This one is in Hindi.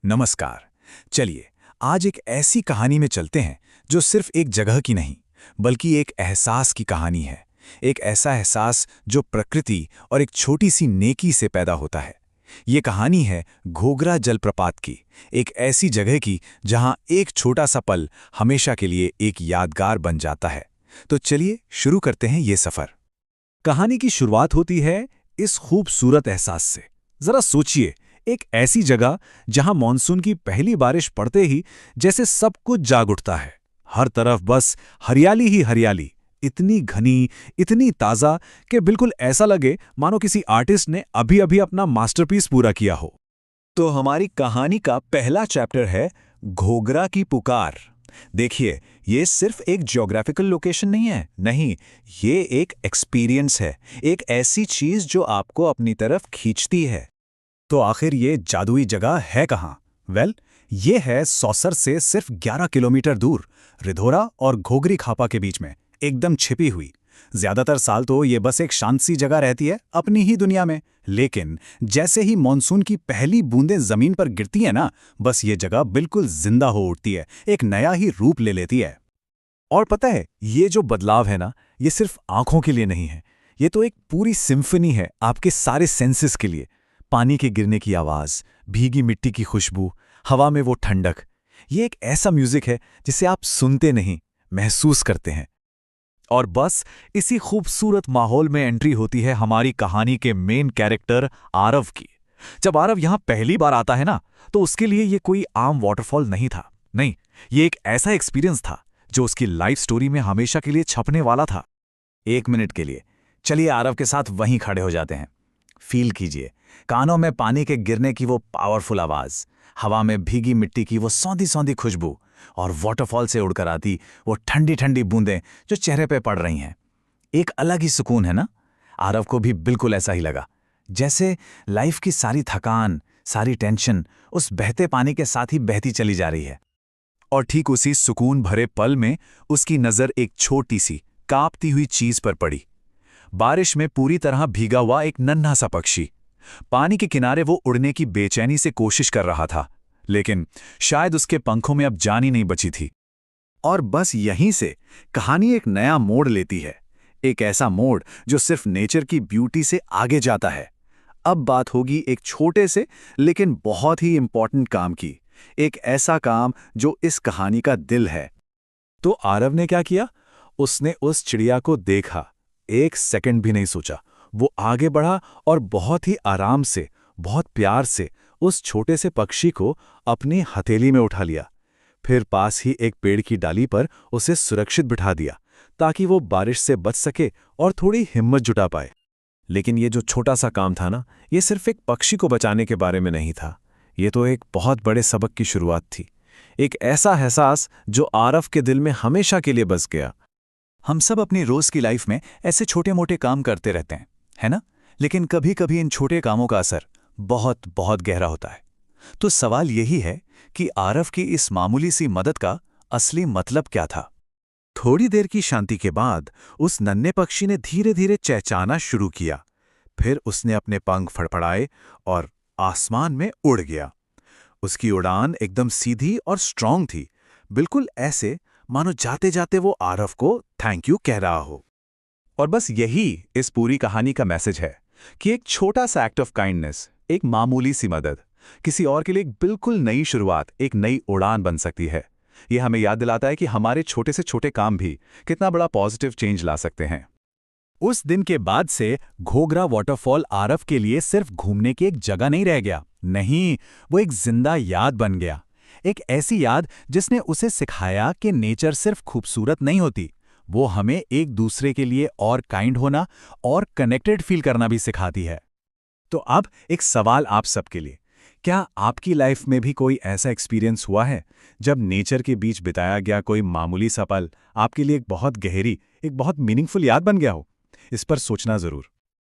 नमस्कार। चलिए, आज एक ऐसी कहानी में चलते हैं जो सिर्फ एक जगह की नहीं, बल्कि एक एहसास की कहानी है। एक ऐसा एहसास जो प्रकृति और एक छोटी सी नेकी से पैदा होता है। ये कहानी है घोगरा जलप्रपात की, एक ऐसी जगह की जहां एक छोटा सा पल हमेशा के लिए एक यादगार बन जाता है। तो चलिए शुरू करते हैं ये सफर। कहानी की शुरुआत होती है इस खूबसूरत एहसास से। जरा सोचिए, एक ऐसी जगह जहां मॉनसून की पहली बारिश पड़ते ही जैसे सब कुछ जाग उठता है। हर तरफ बस हरियाली ही हरियाली, इतनी घनी, इतनी ताजा कि बिल्कुल ऐसा लगे मानो किसी आर्टिस्ट ने अभी अभी अपना मास्टरपीस पूरा किया हो। तो हमारी कहानी का पहला चैप्टर है घोगरा की पुकार। देखिए, ये सिर्फ एक ज्योग्राफिकल लोकेशन नहीं है, नहीं, ये एक एक्सपीरियंस है, एक ऐसी चीज जो आपको अपनी तरफ खींचती है। तो आखिर ये जादुई जगह है कहाँ? ये है सौसर से सिर्फ 11 किलोमीटर दूर, रिधोरा और घोगरी खापा के बीच में, एकदम छिपी हुई। ज्यादातर साल तो ये बस एक शांत सी जगह रहती है अपनी ही दुनिया में, लेकिन जैसे ही मॉनसून की पहली बूंदें जमीन पर गिरती है ना, बस ये जगह बिल्कुल जिंदा हो उठती है, एक नया ही रूप ले लेती है। और पता है, ये जो बदलाव है ना, ये सिर्फ आंखों के लिए नहीं है, ये तो एक पूरी सिम्फनी है आपके सारे सेंसेस के लिए। पानी के गिरने की आवाज, भीगी मिट्टी की खुशबू, हवा में वो ठंडक, ये एक ऐसा म्यूजिक है जिसे आप सुनते नहीं, महसूस करते हैं। और बस इसी खूबसूरत माहौल में एंट्री होती है हमारी कहानी के मेन कैरेक्टर आरव की। जब आरव यहां पहली बार आता है ना, तो उसके लिए ये कोई आम वाटरफॉल नहीं था, नहीं, ये एक ऐसा एक्सपीरियंस था जो उसकी लाइफ स्टोरी में हमेशा के लिए छपने वाला था। 1 मिनट के लिए चलिए आरव के साथ वहीं खड़े हो जाते हैं। फील कीजिए, कानों में पानी के गिरने की वो पावरफुल आवाज, हवा में भीगी मिट्टी की वो सौंधी सौंधी खुशबू, और वाटरफॉल से उड़कर आती वो ठंडी ठंडी बूंदें जो चेहरे पे पड़ रही हैं। एक अलग ही सुकून है ना? आरव को भी बिल्कुल ऐसा ही लगा, जैसे लाइफ की सारी थकान, सारी टेंशन उस बहते पानी के साथ ही बहती चली जा रही है। और ठीक उसी सुकून भरे पल में उसकी नजर एक छोटी सी कांपती हुई चीज पर पड़ी। बारिश में पूरी तरह भीगा हुआ एक नन्हा सा पक्षी। पानी के किनारे वो उड़ने की बेचैनी से कोशिश कर रहा था, लेकिन शायद उसके पंखों में अब जान ही नहीं बची थी। और बस यहीं से कहानी एक नया मोड़ लेती है, एक ऐसा मोड़ जो सिर्फ नेचर की ब्यूटी से आगे जाता है। अब बात होगी एक छोटे से लेकिन बहुत ही इंपॉर्टेंट काम की, एक ऐसा काम जो इस कहानी का दिल है। तो आरव ने क्या किया? उसने उस चिड़िया को देखा, एक सेकंड भी नहीं सोचा। वो आगे बढ़ा और बहुत ही आराम से, बहुत प्यार से उस छोटे से पक्षी को अपनी हथेली में उठा लिया। फिर पास ही एक पेड़ की डाली पर उसे सुरक्षित बिठा दिया, ताकि वो बारिश से बच सके और थोड़ी हिम्मत जुटा पाए। लेकिन ये जो छोटा सा काम था ना, ये सिर्फ एक पक्षी को बचाने के बारे में नहीं था, ये तो एक बहुत बड़े सबक की शुरुआत थी। एक ऐसा एहसास जो आरव के दिल में हमेशा के लिए बस गया। हम सब अपनी रोज की लाइफ में ऐसे छोटे मोटे काम करते रहते हैं, है ना? लेकिन कभी कभी इन छोटे कामों का असर बहुत बहुत गहरा होता है। तो सवाल यही है कि आरव की इस मामूली सी मदद का असली मतलब क्या था? थोड़ी देर की शांति के बाद उस नन्हे पक्षी ने धीरे धीरे चहचहाना शुरू किया। फिर उसने अपने पंख फड़फड़ाए और आसमान में उड़ गया। उसकी उड़ान एकदम सीधी और स्ट्रांग थी, बिल्कुल ऐसे मानो जाते जाते वो आरव को थैंक यू कह रहा हो। और बस यही इस पूरी कहानी का मैसेज है कि एक छोटा सा एक्ट ऑफ काइंडनेस, एक मामूली सी मदद, किसी और के लिए एक बिल्कुल नई शुरुआत, एक नई उड़ान बन सकती है। ये हमें याद दिलाता है कि हमारे छोटे से छोटे काम भी कितना बड़ा पॉजिटिव चेंज ला सकते हैं। उस दिन के बाद से घोगरा वाटरफॉल आरव के लिए सिर्फ घूमने की एक जगह नहीं रह गया, नहीं, वो एक जिंदा याद बन गया। एक ऐसी याद जिसने उसे सिखाया कि नेचर सिर्फ खूबसूरत नहीं होती, वो हमें एक दूसरे के लिए और काइंड होना और कनेक्टेड फील करना भी सिखाती है। तो अब एक सवाल आप सबके लिए, क्या आपकी लाइफ में भी कोई ऐसा एक्सपीरियंस हुआ है जब नेचर के बीच बिताया गया कोई मामूली सा पल आपके लिए एक बहुत गहरी, एक बहुत मीनिंगफुल याद बन गया हो? इस पर सोचना जरूर।